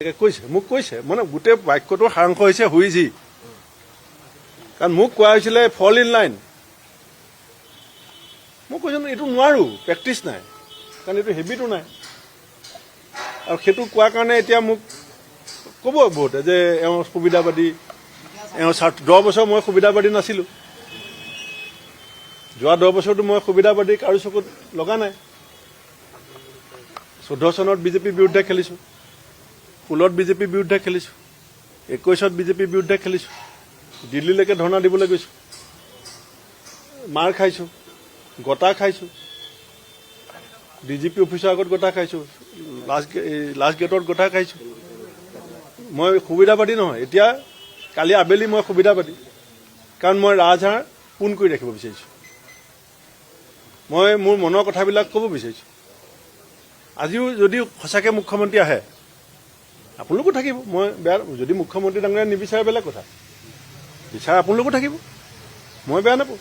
কৈছে মোক কৈছে মানে গোটেই বাক্যটোৰ সাৰাংশ হৈছে হুইজি কাৰণ মোক কোৱা হৈছিলে ফল ইন লাইন মই কৈছো এইটো নোৱাৰো প্ৰেক্টিচ নাই কাৰণ এইটো হেবিটো নাই আৰু সেইটো কোৱাৰ কাৰণে এতিয়া মোক ক'ব বহুতে যে এওঁ সুবিধাবাদী এওঁ 10 বছৰ মই সুবিধাবাদী নাছিলো যোৱা 10 বছৰটো মই সুবিধাবাদী কাৰো চকুত লগা নাই 14 চনত বিজেপিৰ বিৰুদ্ধে খেলিছো 16ত বিজেপিৰ বিৰুদ্ধে খেলিছো 21ত বিজেপিৰ বিৰুদ্ধে খেলিছো দিল্লীলৈকে ধৰ্ণা দিবলৈ গৈছো মাৰ খাইছো গটা খাইছো ডিজিপি অফিচৰ আগত গটা খাইছো লাষ্ট গেটত গটা খাইছো মই সুবিধাবাদী নহয় এতিয়া কালি আবেলি মই সুবিধাবাদী কাৰণ মই ৰাজহাড় পোন কৰি ৰাখিব বিচাৰিছো মই মোৰ মনৰ কথাবিলাক ক'ব বিচাৰিছো আজিও যদি সঁচাকৈ মুখ্যমন্ত্ৰী আহে আপোনালোকো থাকিব মই বেয়া যদি মুখ্যমন্ত্ৰী ডাঙৰীয়া নিবিচাৰে বেলেগ কথা বিচাৰে আপোনালোকো থাকিব মই বেয়া নাপাওঁ